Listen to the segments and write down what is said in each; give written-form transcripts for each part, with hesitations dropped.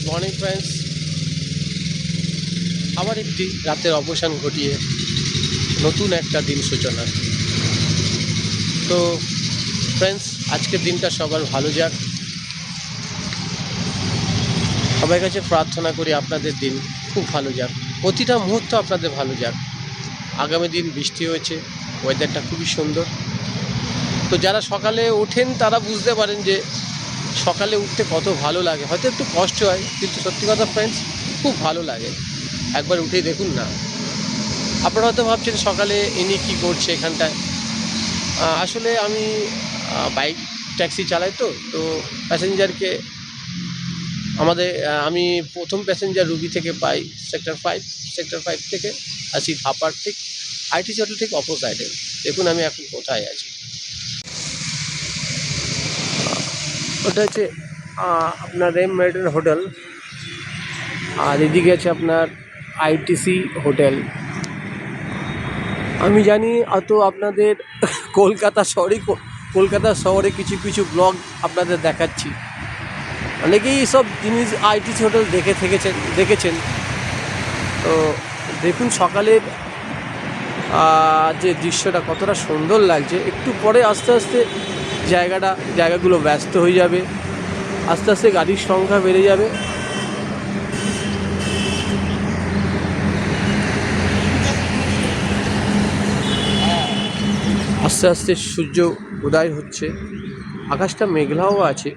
Morning friends, আবার একটি রাতের অবসান ঘটিয়ে নতুন একটা দিন সূচনা। তো ফ্রেন্ডস, আজকের দিনটা সবার ভালো যাক। সবার কাছে প্রার্থনা করি আপনাদের দিন খুব ভালো যাক, প্রতিটা মুহূর্ত আপনাদের ভালো যাক। আগামী দিন বৃষ্টি হয়েছে, ওয়েদারটা খুবই সুন্দর। তো যারা সকালে ওঠেন তারা বুঝতে পারেন যে সকালে উঠতে কত ভালো লাগে। হয়তো একটু কষ্ট হয়, কিন্তু সত্যি কথা ফ্রেন্ডস, খুব ভালো লাগে। একবার উঠেই দেখুন না। আপনারা হয়তো ভাবছেন সকালে ইনি কী করছে এখানটায়। আসলে আমি বাইক ট্যাক্সি চালাই, তো প্যাসেঞ্জারকে আমি প্রথম প্যাসেঞ্জার রুবি থেকে পাই সেক্টর 5 থেকে আসি থাপার ঠিক আইটিসি হোটেল ঠিক অপোসাইডে। দেখুন আমি এখন কোথায় আছি। ওটা হচ্ছে আপনার রেম মেরিডিয়ান হোটেল, আর এদিকে আছে আপনার আইটিসি হোটেল। আমি জানি হয়তো আপনাদের কলকাতা শহরে কিছু কিছু ব্লগ আপনাদের দেখাচ্ছি। অনেকেই সব জিনিস আইটিসি হোটেল দেখেছেন। তো দেখুন সকালের যে দৃশ্যটা কতটা সুন্দর লাগছে। একটু পরে আস্তে আস্তে জায়গাগুলো ব্যস্ত হয়ে যাবে, আস্তে আস্তে গাড়ির সংখ্যা বেড়ে যাবে। আস্তে আস্তে সূর্য উদয় হচ্ছে, আকাশটা মেঘলাও আছে।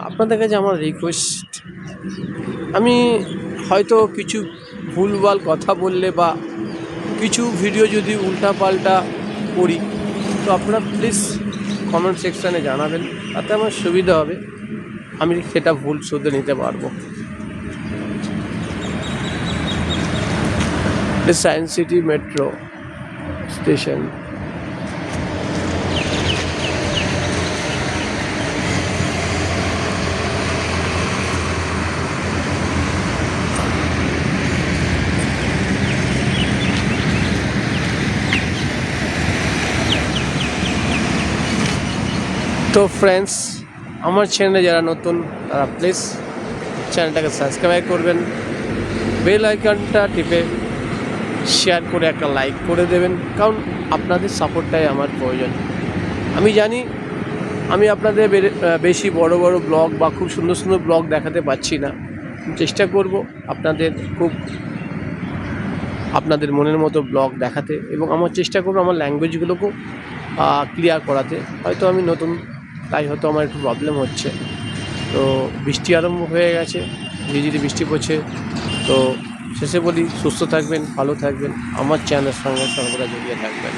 আপনাদের কাছে আমার রিকোয়েস্ট, আমি হয়তো কিছু ভুলভাল কথা বললে বা কিছু ভিডিও যদি উল্টাপাল্টা করি, তো আপনারা প্লিজ কমেন্ট সেকশানে জানাবেন, তাতে আমার সুবিধা হবে, আমি সেটা ভুল শুধরে নিতে পারবো। Science city metro station. তো ফ্রেন্ডস, আমার চ্যানেলে যারা নতুন তারা প্লিজ চ্যানেলটাকে সাবস্ক্রাইব করবেন, বেল আইকনটা টিপে শেয়ার করে একটা লাইক করে দেবেন, কারণ আপনাদের সাপোর্টটাই আমার প্রয়োজন। আমি জানি আমি আপনাদের বেশি বড় ব্লগ বা খুব সুন্দর সুন্দর ব্লগ দেখাতে পারছি না। চেষ্টা করব আপনাদের মনের মতো ব্লগ দেখাতে, এবং আমার চেষ্টা করব আমার ল্যাঙ্গুয়েজগুলোকেও ক্লিয়ার করাতে। হয়তো আমি নতুন, তাই হয়তো আমার একটু প্রবলেম হচ্ছে। তো বৃষ্টি আরম্ভ হয়ে গেছে, ঝিরিঝিরি বৃষ্টি পড়ছে। তো শেষে বলি, সুস্থ থাকবেন, ভালো থাকবেন, আমার চ্যানেলের সঙ্গে সর্বদা জড়িয়ে থাকবেন।